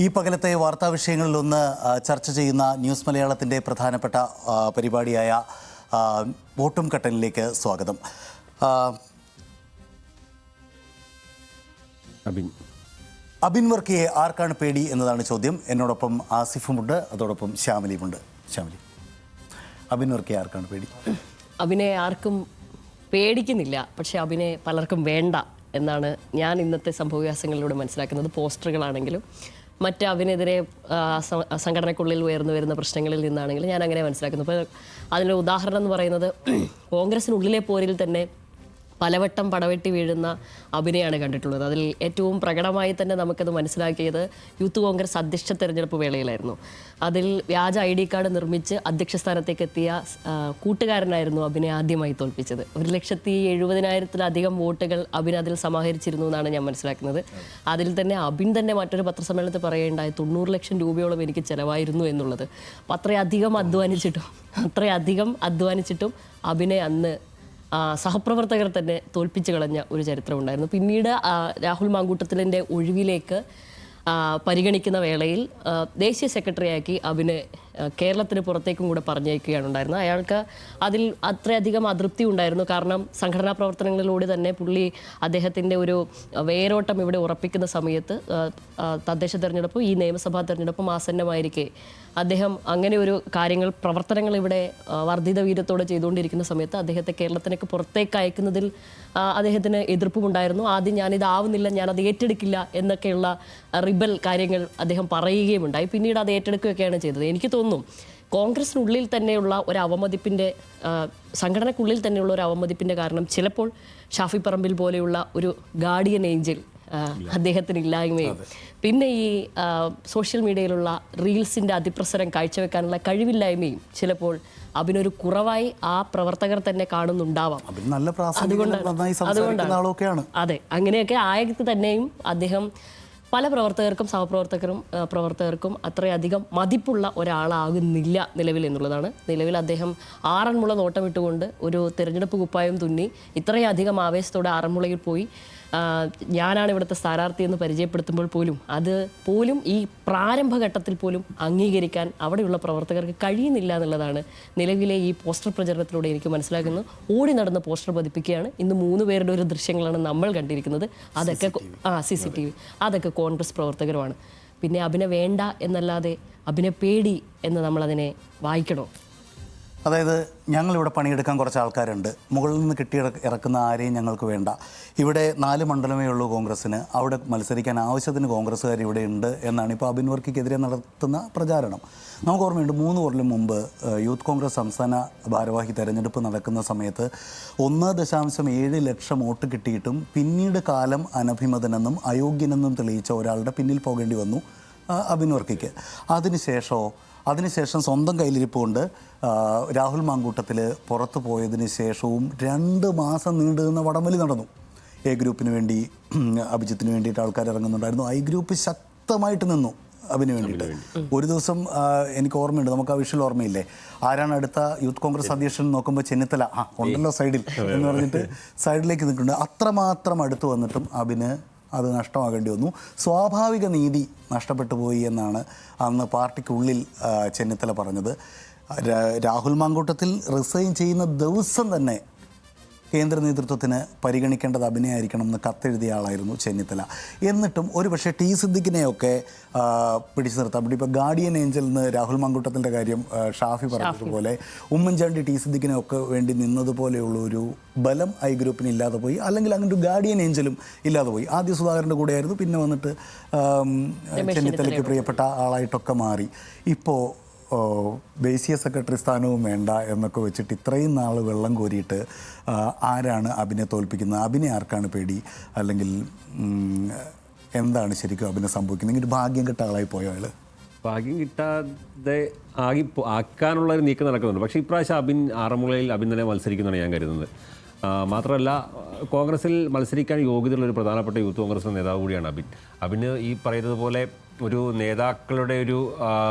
ഈ പകലത്തെ വാർത്താ വിഷയങ്ങളിലൊന്ന് ചർച്ച ചെയ്യുന്ന ന്യൂസ് മലയാളത്തിൻ്റെ പ്രധാനപ്പെട്ട പരിപാടിയായ വോട്ടും കട്ടനിലേക്ക് സ്വാഗതം. അബിൻ വർക്കിയെ ആർക്കാണ് പേടി എന്നതാണ് ചോദ്യം. എന്നോടൊപ്പം ആസിഫുമുണ്ട്, അതോടൊപ്പം ശ്യാമലിയുമുണ്ട്. ശ്യാമലി, അബിൻ വർക്കിയെ ആർക്കാണ് പേടി? അബിനെ ആർക്കും പേടിക്കുന്നില്ല, പക്ഷേ അബിനെ പലർക്കും വേണ്ട എന്നാണ് ഞാൻ ഇന്നത്തെ സംഭവവികാസങ്ങളിലൂടെ മനസ്സിലാക്കുന്നത്. പോസ്റ്ററുകളാണെങ്കിലും മറ്റ് അബിനെതിരെ സംഘടനയ്ക്കുള്ളിൽ ഉയർന്നു വരുന്ന പ്രശ്നങ്ങളിൽ നിന്നാണെങ്കിലും ഞാൻ അങ്ങനെ മനസ്സിലാക്കുന്നു. അപ്പോൾ അതിനൊരു ഉദാഹരണം എന്ന് പറയുന്നത്, കോൺഗ്രസിനുള്ളിലെ പോരിൽ തന്നെ പലവട്ടം പടവെട്ടി വീഴുന്ന അഭിനയാണ് കണ്ടിട്ടുള്ളത്. അതിൽ ഏറ്റവും പ്രകടമായി തന്നെ നമുക്കത് മനസ്സിലാക്കിയത് യൂത്ത് കോൺഗ്രസ് അധ്യക്ഷ തെരഞ്ഞെടുപ്പ് വേളയിലായിരുന്നു. അതിൽ വ്യാജ ID കാർഡ് നിർമ്മിച്ച് അധ്യക്ഷ സ്ഥാനത്തേക്ക് എത്തിയ കൂട്ടുകാരനായിരുന്നു അഭിനെ ആദ്യമായി തോൽപ്പിച്ചത്. 1,70,000-ലധികം വോട്ടുകൾ അഭിൻ അതിൽ സമാഹരിച്ചിരുന്നു എന്നാണ് ഞാൻ മനസ്സിലാക്കുന്നത്. അതിൽ തന്നെ അഭിൻ തന്നെ മറ്റൊരു പത്രസമ്മേളനത്തിൽ പറയുകയുണ്ടായി, 90 ലക്ഷം രൂപയോളം എനിക്ക് ചിലവായിരുന്നു എന്നുള്ളത്. അപ്പം അത്രയധികം അധ്വാനിച്ചിട്ടും അഭിനെ അന്ന് സഹപ്രവർത്തകർ തന്നെ തോൽപ്പിച്ച് കളഞ്ഞ ഒരു ചരിത്രമുണ്ടായിരുന്നു. പിന്നീട് രാഹുൽ മാങ്കൂട്ടത്തിലിൻ്റെ ഒഴിവിലേക്ക് പരിഗണിക്കുന്ന വേളയിൽ ദേശീയ സെക്രട്ടറിയാക്കി അഭിനെ കേരളത്തിന് പുറത്തേക്കും കൂടെ പറഞ്ഞയക്കുകയാണ് ഉണ്ടായിരുന്നത്. അയാൾക്ക് അതിൽ അത്രയധികം അതൃപ്തി ഉണ്ടായിരുന്നു. കാരണം സംഘടനാ പ്രവർത്തനങ്ങളിലൂടെ തന്നെ പുള്ളി അദ്ദേഹത്തിൻ്റെ ഒരു വേരോട്ടം ഇവിടെ ഉറപ്പിക്കുന്ന സമയത്ത് തദ്ദേശ തെരഞ്ഞെടുപ്പും ഈ നിയമസഭാ തെരഞ്ഞെടുപ്പും ആസന്നമായിരിക്കെ അദ്ദേഹം അങ്ങനെ ഒരു പ്രവർത്തനങ്ങൾ ഇവിടെ വർദ്ധിത വീര്യത്തോടെ ചെയ്തുകൊണ്ടിരിക്കുന്ന സമയത്ത് അദ്ദേഹത്തെ കേരളത്തിലേക്ക് പുറത്തേക്ക് അയക്കുന്നതിൽ അദ്ദേഹത്തിന് എതിർപ്പുമുണ്ടായിരുന്നു. ആദ്യം ഞാനിതാവുന്നില്ല, ഞാനത് ഏറ്റെടുക്കില്ല എന്നൊക്കെയുള്ള റിബൽ കാര്യങ്ങൾ അദ്ദേഹം പറയുകയുമുണ്ടായി. പിന്നീട് അത് ഏറ്റെടുക്കുകയൊക്കെയാണ് ചെയ്തത്. എനിക്ക് തോന്നുന്നു കോൺഗ്രസിനുള്ളിൽ തന്നെയുള്ള ഒരു അവമതിപ്പിൻ്റെ, സംഘടനയ്ക്കുള്ളിൽ തന്നെയുള്ള ഒരു അവമതിപ്പിൻ്റെ കാരണം ചിലപ്പോൾ ഷാഫി പറമ്പിൽ പോലെയുള്ള ഒരു ഗാർഡിയൻ ഏഞ്ചൽ അദ്ദേഹത്തിന് ഇല്ലായ്മയും പിന്നെ ഈ സോഷ്യൽ മീഡിയയിലുള്ള റീൽസിൻ്റെ അതിപ്രസരം കാഴ്ചവെക്കാനുള്ള കഴിവില്ലായ്മയും ചിലപ്പോൾ അഭിനൊരു കുറവായി ആ പ്രവർത്തകർ തന്നെ കാണുന്നതുണ്ടാവാം. അതുകൊണ്ടാണ് അതെ, അങ്ങനെയൊക്കെ ആയത് തന്നെയും അദ്ദേഹം പല പ്രവർത്തകർക്കും അത്രയധികം മതിപ്പുള്ള ഒരാളാകുന്നില്ല നിലവിൽ എന്നുള്ളതാണ്. നിലവിൽ അദ്ദേഹം ആറന്മുള നോട്ടമിട്ടുകൊണ്ട് ഒരു തിരഞ്ഞെടുപ്പ് കുപ്പായം തുന്നി ഇത്രയധികം ആവേശത്തോടെ ആറന്മുളയിൽ പോയി ഞാനാണ് ഇവിടുത്തെ സ്ഥാനാർത്ഥി എന്ന് പരിചയപ്പെടുത്തുമ്പോൾ പോലും ഈ പ്രാരംഭഘട്ടത്തിൽ പോലും അംഗീകരിക്കാൻ അവിടെയുള്ള പ്രവർത്തകർക്ക് കഴിയുന്നില്ല എന്നുള്ളതാണ് നിലവിലെ ഈ പോസ്റ്റർ പ്രചരണത്തിലൂടെ എനിക്ക് മനസ്സിലാക്കുന്നത്. ഓടി നടന്ന് പോസ്റ്റർ പതിപ്പിക്കുകയാണ്. ഇന്ന് 3 പേരുടെ ഒരു ദൃശ്യങ്ങളാണ് നമ്മൾ കണ്ടിരിക്കുന്നത്. അതൊക്കെ CCTV, അതൊക്കെ കോൺഗ്രസ് പ്രവർത്തകരുമാണ്. പിന്നെ അഭിനെ വേണ്ട എന്നല്ലാതെ അഭിനെ പേടി എന്ന് നമ്മളതിനെ വായിക്കണോ? അതായത് ഞങ്ങളിവിടെ പണിയെടുക്കാൻ കുറച്ച് ആൾക്കാരുണ്ട്, മുകളിൽ നിന്ന് ഇറക്കുന്ന ആരെയും ഞങ്ങൾക്ക് വേണ്ട, ഇവിടെ 4 മണ്ഡലമേ ഉള്ളൂ കോൺഗ്രസ്സിന്, അവിടെ മത്സരിക്കാൻ ആവശ്യത്തിന് കോൺഗ്രസ്സുകാർ ഇവിടെ ഉണ്ട് എന്നാണ് ഇപ്പോൾ അബിൻ വർക്കിക്കെതിരെ നടത്തുന്ന പ്രചാരണം. നമുക്ക് ഓർമ്മയുണ്ട്, 3 കൊല്ലം മുമ്പ് യൂത്ത് കോൺഗ്രസ് സംസ്ഥാന ഭാരവാഹി തെരഞ്ഞെടുപ്പ് നടക്കുന്ന സമയത്ത് 1.7 ലക്ഷം വോട്ട് കിട്ടിയിട്ടും പിന്നീട് കാലം അനഭിമതനെന്നും അയോഗ്യനെന്നും തെളിയിച്ച ഒരാളുടെ പിന്നിൽ പോകേണ്ടി വന്നു അബിൻ വർക്കിക്ക്. അതിനുശേഷം സ്വന്തം കയ്യിലിരിപ്പ് കൊണ്ട് രാഹുൽ മാങ്കൂട്ടത്തിൽ പുറത്തു പോയതിന് ശേഷവും 2 മാസം നീണ്ടു നിന്ന വടംവലി നടന്നു. എ ഗ്രൂപ്പിന് വേണ്ടി അഭിജിത്തിന് വേണ്ടിയിട്ട് ആൾക്കാർ ഇറങ്ങുന്നുണ്ടായിരുന്നു. ഐ ഗ്രൂപ്പ് ശക്തമായിട്ട് നിന്നു അഭിന് വേണ്ടിയിട്ട്. ഒരു ദിവസം എനിക്ക് ഓർമ്മയുണ്ട്, നമുക്ക് ആ വിഷ്വൽ ഓർമ്മയില്ലേ, ആരാണ് അടുത്ത യൂത്ത് കോൺഗ്രസ് അധ്യക്ഷൻ നോക്കുമ്പോൾ ചെന്നിത്തല ഉണ്ടല്ലോ സൈഡിൽ എന്ന് പറഞ്ഞിട്ട് സൈഡിലേക്ക് നിൽക്കുന്നുണ്ട്. അത്രമാത്രം അടുത്ത് വന്നിട്ടും അഭിന് അത് നഷ്ടമാകേണ്ടി വന്നു. സ്വാഭാവിക നീതി നഷ്ടപ്പെട്ടു പോയി എന്നാണ് അന്ന് പാർട്ടിക്കുള്ളിൽ ചെന്നിത്തല പറഞ്ഞത്. രാഹുൽ മാങ്കൂട്ടത്തിൽ റിസൈൻ ചെയ്യുന്ന ദിവസം തന്നെ കേന്ദ്ര നേതൃത്വത്തിന് പരിഗണിക്കേണ്ടത് അഭിനയായിരിക്കണം എന്ന് കത്തെഴുതിയ ആളായിരുന്നു ചെന്നിത്തല. എന്നിട്ടും ഒരുപക്ഷെ ടി സിദ്ദിഖിനെയൊക്കെ പിടിച്ചു നിർത്താം. ഇപ്പോൾ ഗാർഡിയൻ ഏഞ്ചൽ എന്ന് രാഹുൽ മാങ്കൂട്ടത്തിൻ്റെ കാര്യം ഷാഫി പറഞ്ഞതുപോലെ ഉമ്മൻചാണ്ടി ടി സിദ്ദിഖിനെയൊക്കെ വേണ്ടി നിന്നതുപോലെയുള്ള ഒരു ബലം ഐ ഗ്രൂപ്പിന് ഇല്ലാതെ പോയി, അല്ലെങ്കിൽ അങ്ങനെ ഒരു ഗാർഡിയൻ ഏഞ്ചലും ഇല്ലാതെ പോയി. ആദ്യ സുധാകരൻ്റെ കൂടെയായിരുന്നു, പിന്നെ വന്നിട്ട് ചെന്നിത്തലയ്ക്ക് പ്രിയപ്പെട്ട ആളായിട്ടൊക്കെ മാറി. ഇപ്പോൾ ദേശീയ സെക്രട്ടറി സ്ഥാനവും വേണ്ട എന്നൊക്കെ വെച്ചിട്ട് ഇത്രയും നാൾ വെള്ളം കോരിയിട്ട് ആരാണ് അഭിനെ തോൽപ്പിക്കുന്നത്? അഭിനെ ആർക്കാണ് പേടി? അല്ലെങ്കിൽ എന്താണ് ശരിക്കും അഭിനെ സംഭവിക്കുന്നത്? ഇങ്ങനെ ഭാഗ്യം കിട്ട ആളായി പോയോ അയാൾ? ഭാഗ്യം കിട്ടാതെ ആക്കാനുള്ളൊരു നീക്കം നടക്കുന്നുണ്ട്. പക്ഷേ ഇപ്രാവശ്യം ആറന്മുളയിൽ അബിൻ തന്നെ മത്സരിക്കുന്നതാണ് ഞാൻ കരുതുന്നത്. മാത്രമല്ല, കോൺഗ്രസിൽ മത്സരിക്കാൻ യോഗ്യതയുള്ളൊരു പ്രധാനപ്പെട്ട യൂത്ത് കോൺഗ്രസ് നേതാവ് കൂടിയാണ് അബിന്. ഈ പറയുന്നത് പോലെ ഒരു നേതാക്കളുടെ ഒരു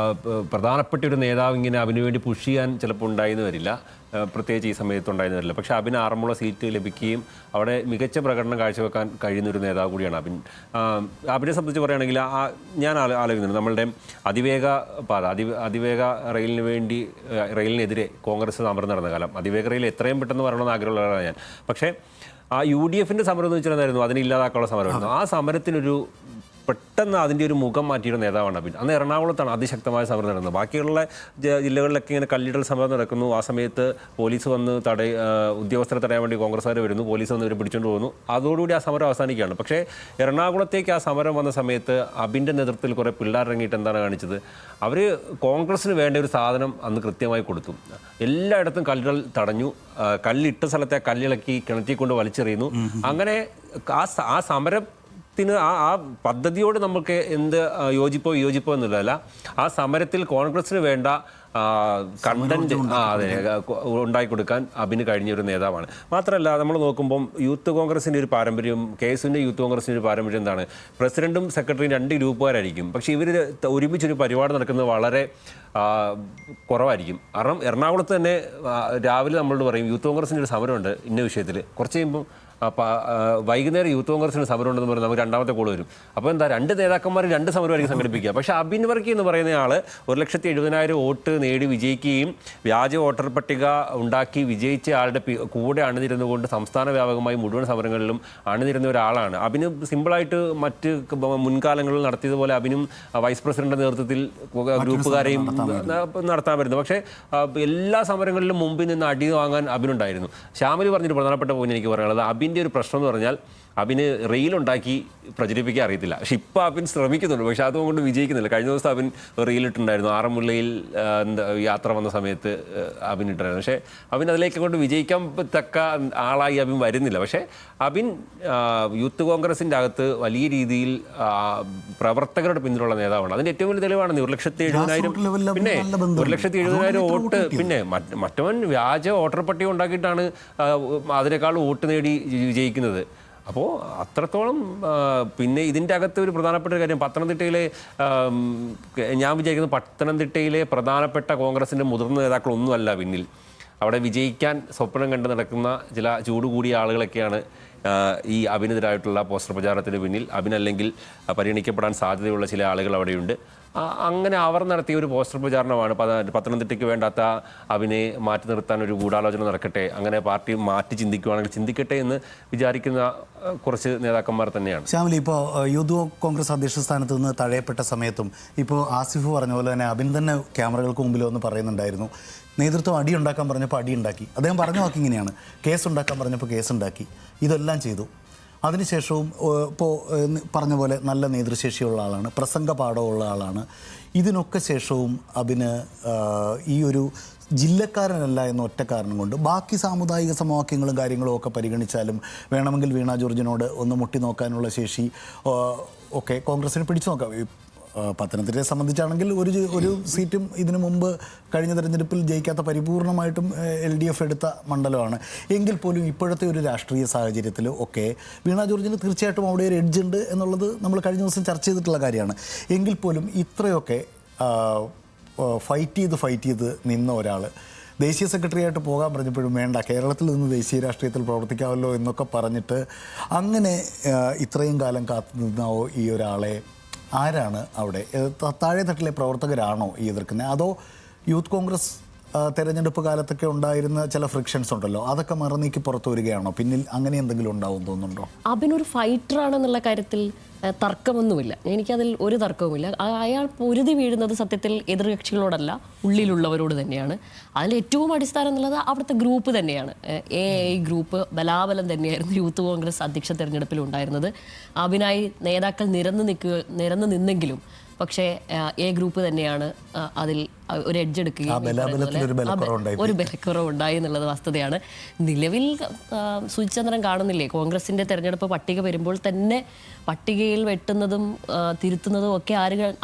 പ്രധാനപ്പെട്ട ഒരു നേതാവ് ഇങ്ങനെ അബിന് വേണ്ടി പുഷ് ചെയ്യാൻ ചിലപ്പോൾ ഉണ്ടായെന്ന് വരില്ല, പ്രത്യേകിച്ച് ഈ സമയത്ത് ഉണ്ടായെന്ന് വരില്ല. പക്ഷേ അബിന് ആറന്മുള സീറ്റ് ലഭിക്കുകയും അവിടെ മികച്ച പ്രകടനം കാഴ്ചവെക്കാൻ കഴിയുന്ന ഒരു നേതാവ് കൂടിയാണ് അബിൻ. അബിനെ സംബന്ധിച്ച് പറയുകയാണെങ്കിൽ ഞാൻ ആലോചിക്കുന്നുണ്ട്, നമ്മളുടെ അതിവേഗ പാത അതിവേഗ റെയിലിന് വേണ്ടി റെയിലിനെതിരെ കോൺഗ്രസ് സമരം നടന്ന കാലം. അതിവേഗ റെയിൽ എത്രയും പെട്ടെന്ന് വരണമെന്ന് ആഗ്രഹമുള്ളതാണ് ഞാൻ. പക്ഷേ ആ UDF സമരം എന്ന് വെച്ചാൽ എന്തായിരുന്നു, അതിനെ ഇല്ലാതാക്കാനുള്ള സമരമായിരുന്നു. ആ സമരത്തിനൊരു പെട്ടെന്ന് അതിൻ്റെ ഒരു മുഖം മാറ്റിയൊരു നേതാവാണ് അബിൻ. അന്ന് എറണാകുളത്താണ് അതിശക്തമായ സമരം നടന്നത്. ബാക്കിയുള്ള ജില്ലകളിലൊക്കെ ഇങ്ങനെ കല്ലിടൽ സമരം നടക്കുന്നു. ആ സമയത്ത് പോലീസ് വന്ന് ഉദ്യോഗസ്ഥരെ തടയാൻ വേണ്ടി കോൺഗ്രസ്സുകാർ വരുന്നു, പോലീസ് വന്ന് ഇവർ പിടിച്ചുകൊണ്ട് പോകുന്നു. അതോടുകൂടി ആ സമരം അവസാനിക്കുകയാണ്. പക്ഷേ എറണാകുളത്തേക്ക് ആ സമരം വന്ന സമയത്ത് അബിൻ്റെ നേതൃത്വത്തിൽ കുറേ പിള്ളേരിറങ്ങിയിട്ട് എന്താണ് കാണിച്ചത്, അവർ കോൺഗ്രസ്സിന് വേണ്ട ഒരു സാധനം അന്ന് കൃത്യമായി കൊടുത്തു. എല്ലായിടത്തും കല്ലിടൽ തടഞ്ഞു, കല്ലിട്ട സ്ഥലത്തെ കല്ലിളക്കി കിണറ്റിൽ കൊണ്ട് വലിച്ചെറിയുന്നു. അങ്ങനെ ആ സമരം ആ പദ്ധതിയോട് നമുക്ക് എന്ത് യോജിപ്പോ എന്നുള്ളതല്ല, ആ സമരത്തിൽ കോൺഗ്രസിന് വേണ്ട കണ്ടന്റ് ഉണ്ടാക്കി കൊടുക്കാൻ അബിന് കഴിഞ്ഞ ഒരു നേതാവാണ്. മാത്രമല്ല നമ്മൾ നോക്കുമ്പം യൂത്ത് കോൺഗ്രസിൻ്റെ ഒരു പാരമ്പര്യം, KSUവിൻ്റെ യൂത്ത് കോൺഗ്രസിൻ്റെ ഒരു പാരമ്പര്യം എന്താണ്, പ്രസിഡന്റും സെക്രട്ടറിയും 2 ഗ്രൂപ്പുകാരായിരിക്കും. പക്ഷേ ഇവർ ഒരുമിച്ചൊരു പരിപാടി നടക്കുന്നത് വളരെ കുറവായിരിക്കും. കാരണം എറണാകുളത്ത് തന്നെ രാവിലെ നമ്മളോട് പറയും യൂത്ത് കോൺഗ്രസിൻ്റെ ഒരു സമരമുണ്ട് ഇന്ന വിഷയത്തിൽ, കുറച്ച് കഴിയുമ്പം വൈകുന്നേരം യൂത്ത് കോൺഗ്രസിന് സമരം ഉണ്ടെന്ന് പറഞ്ഞാൽ നമുക്ക് 2ാമത്തെ കോൾ വരും. അപ്പോൾ എന്താ, 2 നേതാക്കന്മാർ 2 സമരമായിരിക്കും സംഘടിപ്പിക്കുക. പക്ഷേ അബിൻ വർക്കി എന്ന് പറയുന്ന ആൾ 1,70,000 വോട്ട് നേടി വിജയിക്കുകയും വ്യാജ വോട്ടർ പട്ടിക ഉണ്ടാക്കി വിജയിച്ച ആളുടെ കൂടെ അണിനിരുന്നുകൊണ്ട് സംസ്ഥാന വ്യാപകമായി മുഴുവൻ സമരങ്ങളിലും അണിനിരുന്ന ഒരാളാണ്. അബിന് സിമ്പിളായിട്ട് മറ്റ് മുൻകാലങ്ങളിൽ നടത്തിയതുപോലെ അബിനും വൈസ് പ്രസിഡന്റിന്റെ നേതൃത്വത്തിൽ ഗ്രൂപ്പുകാരെയും നടത്താൻ വരുന്നത്. പക്ഷേ എല്ലാ സമരങ്ങളിലും മുമ്പിൽ നിന്ന് അടി വാങ്ങാൻ അബിനുണ്ടായിരുന്നു. ശ്യാമലി പറഞ്ഞൊരു പ്രധാനപ്പെട്ട പോയിന്റ് എനിക്ക് പറയാനുള്ളത്, അബിൻ്റെ ഒരു പ്രശ്നം എന്ന് പറഞ്ഞാൽ അബിന് റീലുണ്ടാക്കി പ്രചരിപ്പിക്കാൻ അറിയത്തില്ല. പക്ഷെ ഇപ്പോൾ അബിൻ ശ്രമിക്കുന്നുണ്ട്, പക്ഷെ അതുകൊണ്ട് വിജയിക്കുന്നില്ല. കഴിഞ്ഞ ദിവസം അബിൻ റീലിട്ടുണ്ടായിരുന്നു, ആറന്മുളയിൽ യാത്ര വന്ന സമയത്ത് അബിൻ ഇട്ടായിരുന്നു. പക്ഷേ അബിൻ അതിലേക്ക് കൊണ്ട് വിജയിക്കാൻ തക്ക ആളായി അബിൻ വരുന്നില്ല. പക്ഷേ അബിൻ യൂത്ത് കോൺഗ്രസിൻ്റെ അകത്ത് വലിയ രീതിയിൽ പ്രവർത്തകരുടെ പിന്തുണയുള്ള നേതാവാണ്. അതിൻ്റെ ഏറ്റവും വലിയ തെളിവാണ് 1,70,000 പിന്നെ 1,70,000 വോട്ട്. പിന്നെ മറ്റവൻ വ്യാജ വോട്ടർ പട്ടിക ഉണ്ടാക്കിയിട്ടാണ് അതിനേക്കാൾ വോട്ട് നേടി വിജയിക്കുന്നത്. അപ്പോൾ അത്രത്തോളം. പിന്നെ ഇതിൻ്റെ അകത്ത് ഒരു പ്രധാനപ്പെട്ട ഒരു കാര്യം, പത്തനംതിട്ടയിലെ ഞാൻ വിചാരിക്കുന്നത് പത്തനംതിട്ടയിലെ പ്രധാനപ്പെട്ട കോൺഗ്രസിൻ്റെ മുതിർന്ന നേതാക്കളൊന്നുമല്ല പിന്നിൽ. അവിടെ വിജയിക്കാൻ സ്വപ്നം കണ്ട് നടക്കുന്ന ചില ചൂടുകൂടിയ ആളുകളൊക്കെയാണ് ഈ അബിനെതിരായിട്ടുള്ള പോസ്റ്റർ പ്രചാരണത്തിന് പിന്നിൽ. അബിനല്ലെങ്കിൽ പരിഗണിക്കപ്പെടാൻ സാധ്യതയുള്ള ചില ആളുകൾ അവിടെയുണ്ട്. അങ്ങനെ അവർ നടത്തിയ ഒരു പോസ്റ്റർ പ്രചാരണമാണ് പത്തനംതിട്ടയ്ക്ക് വേണ്ടാത്ത അബിനെ മാറ്റി നിർത്താൻ ഒരു ഗൂഢാലോചന നടക്കട്ടെ, അങ്ങനെ പാർട്ടി മാറ്റി ചിന്തിക്കുകയാണെങ്കിൽ ചിന്തിക്കട്ടെ എന്ന് വിചാരിക്കുന്ന കുറച്ച് നേതാക്കന്മാർ തന്നെയാണ്. ശ്യാമലി, ഇപ്പോൾ യൂത്ത് കോൺഗ്രസ് അധ്യക്ഷ സ്ഥാനത്ത് നിന്ന് തഴയപ്പെട്ട സമയത്തും ഇപ്പോൾ ആസിഫ് പറഞ്ഞ പോലെ തന്നെ അബിൻ തന്നെ ക്യാമറകൾക്ക് മുമ്പിൽ ഒന്ന് പറയുന്നുണ്ടായിരുന്നു, നേതൃത്വം അടിയുണ്ടാക്കാൻ പറഞ്ഞപ്പോൾ അടിയുണ്ടാക്കി. അദ്ദേഹം പറഞ്ഞ വാക്ക് ഇങ്ങനെയാണ്, കേസ് ഉണ്ടാക്കാൻ പറഞ്ഞപ്പോൾ കേസുണ്ടാക്കി, ഇതെല്ലാം ചെയ്തു. അതിനുശേഷവും ഇപ്പോൾ പറഞ്ഞ പോലെ നല്ല നേതൃശേഷിയുള്ള ആളാണ്, പ്രസംഗ പാഠമുള്ള ആളാണ്. ഇതിനൊക്കെ ശേഷവും അബിന് ഈ ഒരു ജില്ലക്കാരനല്ല എന്ന ഒറ്റ കാരണം കൊണ്ട് ബാക്കി സാമുദായിക സമവാക്യങ്ങളും കാര്യങ്ങളും ഒക്കെ പരിഗണിച്ചാലും വേണമെങ്കിൽ വീണ ജോർജിനോട് ഒന്ന് മുട്ടി നോക്കാനുള്ള ശേഷി ഒക്കെ കോൺഗ്രസിന് പിടിച്ചു നോക്കാം. പത്തനംതിട്ടയെ സംബന്ധിച്ചാണെങ്കിൽ ഒരു സീറ്റും ഇതിനു മുമ്പ് കഴിഞ്ഞ തെരഞ്ഞെടുപ്പിൽ ജയിക്കാത്ത പരിപൂർണമായിട്ടും LDF എടുത്ത മണ്ഡലമാണ്. എങ്കിൽ പോലും ഇപ്പോഴത്തെ ഒരു രാഷ്ട്രീയ സാഹചര്യത്തിൽ ഒക്കെ വീണ ജോർജിന് തീർച്ചയായിട്ടും അവിടെ ഒരു എഡ്ജ് ഉണ്ട് എന്നുള്ളത് നമ്മൾ കഴിഞ്ഞ ദിവസം ചർച്ച ചെയ്തിട്ടുള്ള കാര്യമാണ്. എങ്കിൽ പോലും ഇത്രയൊക്കെ ഫൈറ്റ് ചെയ്ത് നിന്ന ഒരാൾ ദേശീയ സെക്രട്ടറിയായിട്ട് പോകാൻ പറഞ്ഞപ്പോഴും വേണ്ട, കേരളത്തിൽ നിന്ന് ദേശീയ രാഷ്ട്രീയത്തിൽ പ്രവർത്തിക്കാമല്ലോ എന്നൊക്കെ പറഞ്ഞിട്ട് അങ്ങനെ ഇത്രയും കാലം കാത്തു നിന്ന ഈ ഒരാളെ ആരാണ് അവിടെ? താഴെ തട്ടിലെ പ്രവർത്തകരാണോ ഈ എതിർക്കുന്നത്, അതോ യൂത്ത് കോൺഗ്രസ് തെരഞ്ഞെടുപ്പ് കാലത്തൊക്കെ ഉണ്ടായിരുന്ന ചില ഫ്രിക്ഷൻസ് ഉണ്ടല്ലോ, അതൊക്കെ മറന്നീക്കി പുറത്തു വരികയാണോ? പിന്നിൽ അങ്ങനെ എന്തെങ്കിലും ഉണ്ടാവും തോന്നുന്നുണ്ടോ? അബിനൊരു ഫൈറ്ററാണെന്നുള്ള കാര്യത്തിൽ തർക്കമൊന്നുമില്ല, എനിക്കതിൽ ഒരു തർക്കവുമില്ല. അയാൾ പൊരുതി വീഴുന്നത് സത്യത്തിൽ എതിർകക്ഷികളോടല്ല, ഉള്ളിലുള്ളവരോട് തന്നെയാണ്. അതിൽ ഏറ്റവും അടിസ്ഥാനം എന്നുള്ളത് അവിടുത്തെ ഗ്രൂപ്പ് തന്നെയാണ്. AI ഗ്രൂപ്പ് ബലാബലം തന്നെയായിരുന്നു യൂത്ത് കോൺഗ്രസ് അധ്യക്ഷ തെരഞ്ഞെടുപ്പിൽ ഉണ്ടായിരുന്നത്. അബിനായി നേതാക്കൾ നിരന്നു നിന്നെങ്കിലും പക്ഷേ A ഗ്രൂപ്പ് തന്നെയാണ് അതിൽ ഒരു എഡ്ജ് എടുക്കുകയും ഈ ബലാബലത്തിൽ ഒരു ബലക്കുറവുണ്ടായി. ഒരു ബലക്കുറവ് ഉണ്ടായി എന്നുള്ളത് വസ്തുതയാണ്. നിലവിൽ സുചിചന്ദ്രൻ കാണുന്നില്ലേ, കോൺഗ്രസിന്റെ തെരഞ്ഞെടുപ്പ് പട്ടിക വരുമ്പോൾ തന്നെ പട്ടികയിൽ വെട്ടുന്നതും തിരുത്തുന്നതും ഒക്കെ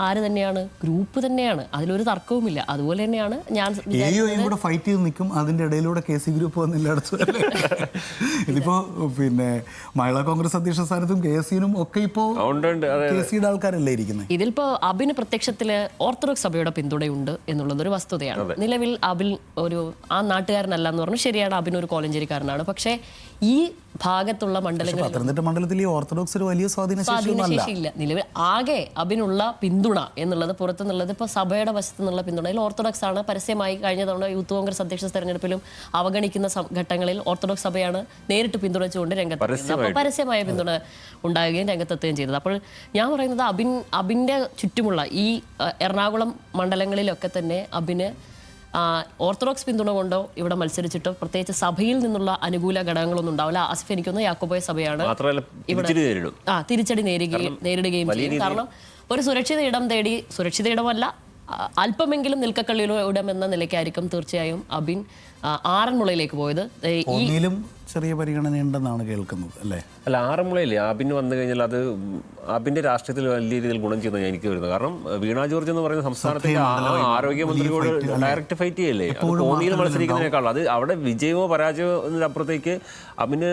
ആര് തന്നെയാണ്? ഗ്രൂപ്പ് തന്നെയാണ്. അതിലൊരു തർക്കവുമില്ല. അതുപോലെ തന്നെയാണ് ഞാൻ കൂടെ ഫൈറ്റ് ചെയ്ത് നിൽക്കും. അതിന്റെ ഇടയിലൂടെ KC ഗ്രൂപ്പ് വന്നില്ലടത്ത്. ഇതിപ്പോ പിന്നെ മഹിളാ കോൺഗ്രസ് അധ്യക്ഷ സ്ഥാനത്തും KSനും ഒക്കെ ഇപ്പോ KCയുടെ ആൾക്കാരല്ലേ ഇരിക്കുന്നത്. ഇതിലിപ്പോ അബിന് പ്രത്യക്ഷത്തില് ഓർത്തഡോക്സ് സഭയുടെ പിന്തുണയുണ്ട് എന്നുള്ളത് ഒരു വസ്തുതയാണ്. നിലവിൽ അബിൻ ഒരു ആ നാട്ടുകാരനല്ല എന്ന് പറഞ്ഞു. ശരിയാണ്, അബിൻ ഒരു കോലഞ്ചേരിക്കാരനാണ്. പക്ഷേ ഈ ഭാഗത്തുള്ള മണ്ഡലങ്ങളിൽ പത്തനംതിട്ട മണ്ഡലത്തിൽ ഈ ഓർത്തഡോക്സ് ഒരു വലിയ സ്വാധീനശേഷിയില്ല. നിലവിൽ ആകെ അബിനുള്ള പിന്തുണ എന്നുള്ളത് പുറത്തുനിന്നുള്ളത് ഇപ്പോൾ സഭയുടെ വശത്തു നിന്നുള്ള പിന്തുണയിൽ ഓർത്തഡോക്സ് ആണ്. പരസ്യമായി കഴിഞ്ഞ തവണ യൂത്ത് കോൺഗ്രസ് അധ്യക്ഷ തെരഞ്ഞെടുപ്പിലും അവഗണിക്കുന്ന ഘട്ടങ്ങളിൽ ഓർത്തഡോക്സ് സഭയാണ് നേരിട്ട് പിന്തുണച്ചുകൊണ്ട് രംഗത്ത് പരസ്യമായ പിന്തുണ ഉണ്ടാകുകയും രംഗത്തെത്തുകയും ചെയ്തത്. അപ്പോൾ ഞാൻ പറയുന്നത് അബിൻ്റെ ചുറ്റുമുള്ള ഈ എറണാകുളം മണ്ഡലങ്ങളിലൊക്കെ തന്നെ അബിന് ഓർത്തഡോക്സ് പിന്തുണ കൊണ്ടോ ഇവിടെ മത്സരിച്ചിട്ടോ പ്രത്യേകിച്ച് സഭയിൽ നിന്നുള്ള അനുകൂല ഘടകങ്ങളൊന്നും ഉണ്ടാവില്ല. ആസിഫ് എനിക്കൊന്ന് യാക്കോബായ സഭയാണ് തിരിച്ചടി നേരിടുകയും ചെയ്യും. കാരണം ഒരു സുരക്ഷിത ഇടം തേടി, സുരക്ഷിത ഇടമല്ല അല്പമെങ്കിലും നിൽക്കക്കള്ളിയുടെ ഇടം എന്ന നിലയ്ക്കായിരിക്കും തീർച്ചയായും അബിൻ ആറന്മുളയിലേക്ക് പോയത്. ചെറിയ പരിഗണന ഉണ്ടെന്നാണ് കേൾക്കുന്നത് അല്ലേ? അല്ല, ആറന്മുളയില്ലേ അബിന് വന്നു കഴിഞ്ഞാൽ അത് അബിന്റെ രാഷ്ട്രീയത്തിൽ വലിയ രീതിയിൽ ഗുണം ചെയ്യുന്നത് എനിക്ക് വരുന്നത്. കാരണം വീണ ജോർജ് എന്ന് പറയുന്ന സംസ്ഥാനത്തിന്റെ ആരോഗ്യമന്ത്രിയോട് ഡയറക്റ്റ് ഫൈറ്റ് ചെയ്യല്ലേ, കോന്നിയിൽ മത്സരിക്കുന്നതിനേക്കാൾ അത് അവിടെ വിജയമോ പരാജയമോ എന്നതിനപ്പുറത്തേക്ക് അബിന്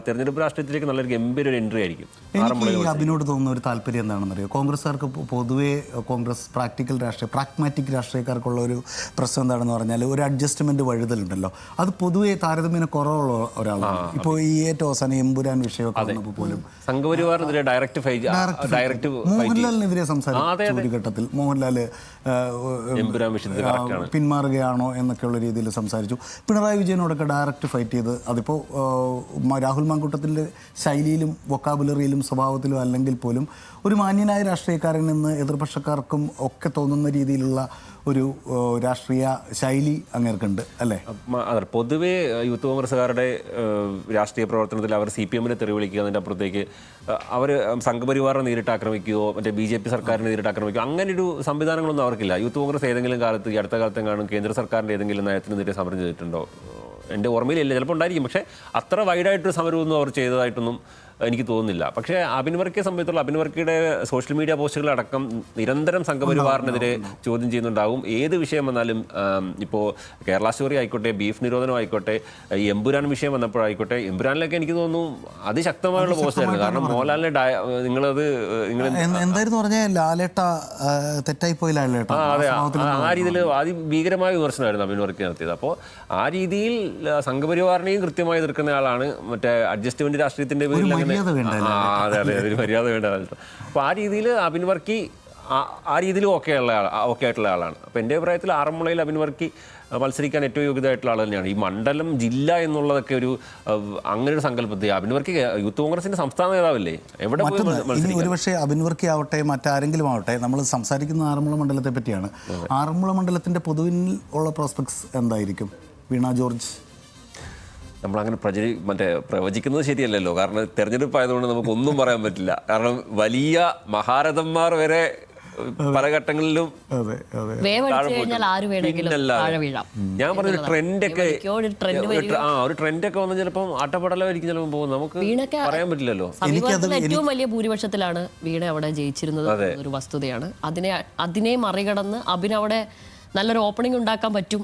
തെരഞ്ഞെടുപ്പ് രാഷ്ട്രീയത്തിലേക്ക് നല്ലൊരു ഗംഭീര ഒരു എൻട്രി ആയിരിക്കും. എനിക്ക് അബിനോട് തോന്നുന്ന ഒരു താല്പര്യം എന്താണെന്നറിയോ? കോൺഗ്രസ്സുകാർക്ക് പൊതുവേ കോൺഗ്രസ് പ്രാഗ്മാറ്റിക് രാഷ്ട്രീയക്കാർക്കുള്ള ഒരു പ്രശ്നം എന്താണെന്ന് പറഞ്ഞാൽ ഒരു അഡ്ജസ്റ്റ്മെന്റ് വഴുതലുണ്ടല്ലോ. അത് പൊതുവേ താരതമ്യേന കുറവുള്ള ഒരാളാണ്. ഇപ്പോൾ ഈ ഏറ്റവും അവസാനം എമ്പുരാൻ വിഷയമൊക്കെ വന്നപ്പോൾ പോലും സംഘപരിവാറിനെതിരെ മോഹൻലാലിനെതിരെ സംസാരിച്ച ഒരു ഘട്ടത്തിൽ മോഹൻലാൽ പിന്മാറുകയാണോ എന്നൊക്കെയുള്ള രീതിയിൽ സംസാരിച്ചു. പിണറായി വിജയനോടൊക്കെ ഡയറക്റ്റ് ഫൈറ്റ് ചെയ്ത് അതിപ്പോൾ രാഹുൽ മാങ്കൂട്ടത്തിൻ്റെ ശൈലിയിലും വൊക്കാബുലറിയിലും സ്വഭാവത്തിലും അല്ലെങ്കിൽ പോലും ഒരു മാന്യനായ രാഷ്ട്രീയക്കാരൻ എന്ന് എതിർപക്ഷക്കാർക്കും ഒക്കെ തോന്നുന്ന രീതിയിലുള്ള ഒരു രാഷ്ട്രീയ ശൈലി അങ്ങേർക്കുണ്ട് അല്ലേ? അതെ, പൊതുവേ യൂത്ത് കോൺഗ്രസ്സുകാരുടെ രാഷ്ട്രീയ പ്രവർത്തനത്തിൽ അവർ CPM-നെ തെറി വിളിക്കുക, അതിൻ്റെ അപ്പുറത്തേക്ക് അവർ സംഘപരിവാറിനെ നേരിട്ട് ആക്രമിക്കുകയോ മറ്റേ BJP സർക്കാരിനെ നേരിട്ട് ആക്രമിക്കുകയോ അങ്ങനെ ഒരു സംവിധാനങ്ങളൊന്നും അവർക്കില്ല. യൂത്ത് കോൺഗ്രസ് ഏതെങ്കിലും കാലത്ത് ഈ അടുത്ത കാലത്തെങ്ങാനും കേന്ദ്ര സർക്കാരിൻ്റെ ഏതെങ്കിലും നയത്തിനെതിരെ സമരം ചെയ്തിട്ടുണ്ടോ? എൻ്റെ ഓർമ്മയിലില്ല, ചിലപ്പോൾ ഉണ്ടായിരിക്കും. പക്ഷേ അത്ര വൈഡായിട്ടൊരു സമരമൊന്നും അവർ ചെയ്തതായിട്ടൊന്നും എനിക്ക് തോന്നുന്നില്ല. പക്ഷേ അബിൻ വർക്കിയെ സംബന്ധിച്ചുള്ള അബിൻ വർക്കിയുടെ സോഷ്യൽ മീഡിയ പോസ്റ്റുകളടക്കം നിരന്തരം സംഘപരിവാറിനെതിരെ ചോദ്യം ചെയ്യുന്നുണ്ടാവും. ഏത് വിഷയം വന്നാലും ഇപ്പോൾ കേരള സ്റ്റോറി ആയിക്കോട്ടെ, ബീഫ് നിരോധനം ആയിക്കോട്ടെ, ഈ എമ്പുരാൻ വിഷയം വന്നപ്പോഴായിക്കോട്ടെ, എമ്പുരാനിലൊക്കെ എനിക്ക് തോന്നുന്നു അതിശക്തമായുള്ള പോസ്റ്റായിരുന്നു. കാരണം മോഹൻലാലിനെ എന്തായിരുന്നു പറഞ്ഞാൽ ലാലേട്ട തെറ്റായി പോയി ലാലേട്ട, അതെ, ആ രീതിയിൽ അതിഭീകരമായ വിമർശനമായിരുന്നു അബിൻ വർക്കി നടത്തിയത്. അപ്പോൾ ആ രീതിയിൽ സംഘപരിവാറിനെയും കൃത്യമായി എതിർക്കുന്ന ആളാണ്. മറ്റേ അഡ്ജസ്റ്റ്മെന്റ് രാഷ്ട്രീയത്തിന്റെ പേരിൽ അതെ ഒരു മര്യാദ വേണ്ട. അപ്പോൾ ആ രീതിയിൽ അബിൻ വർക്കി ആ രീതിയിൽ ഓക്കെ ആയിട്ടുള്ള ആളാണ്. അപ്പോൾ എൻ്റെ അഭിപ്രായത്തിൽ ആറന്മുളയിൽ അബിൻ വർക്കി മത്സരിക്കാൻ ഏറ്റവും യോഗ്യതയായിട്ടുള്ള ആൾ തന്നെയാണ്. ഈ മണ്ഡലം ജില്ല എന്നുള്ളതൊക്കെ ഒരു അങ്ങനെ ഒരു സങ്കല്പത്തിൽ അബിൻ വർക്കി യൂത്ത് കോൺഗ്രസിന്റെ സംസ്ഥാന നേതാവല്ലേ, എവിടെ ഇനി ഒരുപക്ഷെ അബിൻ വർക്കി ആവട്ടെ മറ്റാരെങ്കിലും ആവട്ടെ, നമ്മൾ സംസാരിക്കുന്ന ആറന്മുള മണ്ഡലത്തെ പറ്റിയാണ്. ആറന്മുള മണ്ഡലത്തിന്റെ പൊതുവിൽ ഉള്ള പ്രോസ്പെക്ട്സ് എന്തായിരിക്കും? വീണ ജോർജ് നമ്മളങ്ങനെ പ്രവചിക്കുന്നത് ശരിയല്ലല്ലോ. കാരണം തെരഞ്ഞെടുപ്പ് ആയതുകൊണ്ട് നമുക്കൊന്നും പറയാൻ പറ്റില്ല. കാരണം വലിയ മഹാരഥന്മാർ വരെ പല ഘട്ടങ്ങളിലും ഞാൻ പറഞ്ഞ ട്രെൻഡൊക്കെ ഒരു ട്രെൻഡൊക്കെ വന്ന് ചിലപ്പം ആട്ടപ്പടലായിരിക്കും ചിലപ്പോൾ പോകും, നമുക്ക് പറയാൻ പറ്റില്ലല്ലോ. ഏറ്റവും വലിയ ഭൂരിപക്ഷത്തിലാണ് വീണ അവിടെ ജയിച്ചിരുന്നത് ഒരു വസ്തുതയാണ്. അതിനെ മറികടന്ന് അബിനവിടെ നല്ലൊരു ഓപ്പണിംഗ് ഉണ്ടാക്കാൻ പറ്റും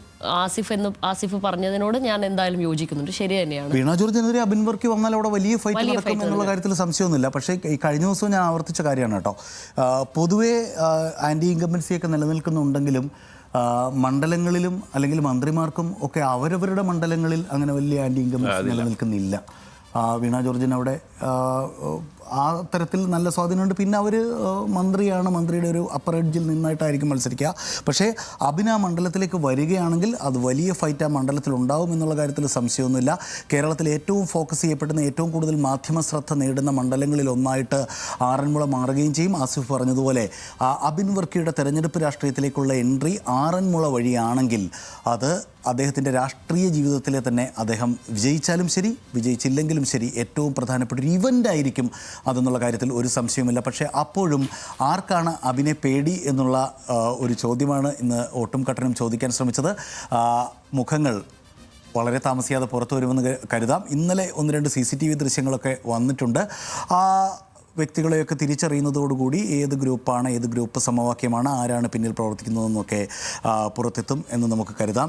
ആസിഫ് പറഞ്ഞതിനോട് ഞാൻ എന്തായാലും യോജിക്കുന്നുണ്ട്. ശരി തന്നെയാണ്. വീണ ജോർജിനെതിരെ അബിൻ വർക്കി വന്നാൽ അവിടെ വലിയ ഫൈറ്റ് നടക്കും എന്നുള്ള കാര്യത്തിൽ സംശയമൊന്നുമില്ല. പക്ഷേ ഈ കഴിഞ്ഞ ദിവസവും ഞാൻ ആവർത്തിച്ച കാര്യമാണ് കേട്ടോ. പൊതുവേ ആൻറ്റി ഇൻകംബൻസിയൊക്കെ നിലനിൽക്കുന്നുണ്ടെങ്കിലും മണ്ഡലങ്ങളിലും അല്ലെങ്കിൽ മന്ത്രിമാർക്കും ഒക്കെ അവരവരുടെ മണ്ഡലങ്ങളിൽ അങ്ങനെ വലിയ ആൻറ്റി ഇൻകംബൻസി നിലനിൽക്കുന്നില്ല. വീണ ജോർജിന് അവിടെ ആ തരത്തിൽ നല്ല സ്വാധീനമുണ്ട്. പിന്നെ അവർ മന്ത്രിയാണ്, മന്ത്രിയുടെ ഒരു അപ്പർ എഡ്ജിൽ നിന്നായിട്ടായിരിക്കും മത്സരിക്കുക. പക്ഷേ അബിന് ആ മണ്ഡലത്തിലേക്ക് വരികയാണെങ്കിൽ അത് വലിയ ഫൈറ്റ് ആ മണ്ഡലത്തിൽ ഉണ്ടാവും എന്നുള്ള കാര്യത്തിൽ സംശയമൊന്നുമില്ല. കേരളത്തിൽ ഏറ്റവും ഫോക്കസ് ചെയ്യപ്പെടുന്ന ഏറ്റവും കൂടുതൽ മാധ്യമ ശ്രദ്ധ നേടുന്ന മണ്ഡലങ്ങളിൽ ഒന്നായിട്ട് ആറന്മുള മാറുകയും ചെയ്യും. ആസിഫ് പറഞ്ഞതുപോലെ അബിൻ വർക്കിയുടെ തെരഞ്ഞെടുപ്പ് രാഷ്ട്രീയത്തിലേക്കുള്ള എൻട്രി ആറന്മുള വഴിയാണെങ്കിൽ അത് അദ്ദേഹത്തിൻ്റെ രാഷ്ട്രീയ ജീവിതത്തിലെ തന്നെ അദ്ദേഹം വിജയിച്ചാലും ശരി വിജയിച്ചില്ലെങ്കിലും ശരി ഏറ്റവും പ്രധാനപ്പെട്ട ഒരു ഇവൻ്റ് ആയിരിക്കും അതെന്നുള്ള കാര്യത്തിൽ ഒരു സംശയവുമില്ല. പക്ഷേ അപ്പോഴും ആർക്കാണ് അബിനെ പേടി എന്നുള്ള ഒരു ചോദ്യമാണ് ഇന്ന് ഓട്ടും കട്ടനും ചോദിക്കാൻ ശ്രമിച്ചത്. മുഖങ്ങൾ വളരെ താമസിയാതെ പുറത്തു വരുമെന്ന് കരുതാം. ഇന്നലെ 1-2 CCTV ദൃശ്യങ്ങളൊക്കെ വന്നിട്ടുണ്ട്. ആ വ്യക്തികളെയൊക്കെ തിരിച്ചറിയുന്നതോടുകൂടി ഏത് ഗ്രൂപ്പാണ്, ഏത് ഗ്രൂപ്പ് സമവാക്യമാണ്, ആരാണ് പിന്നിൽ പ്രവർത്തിക്കുന്നതെന്നൊക്കെ പുറത്തെത്തും എന്ന് നമുക്ക് കരുതാം.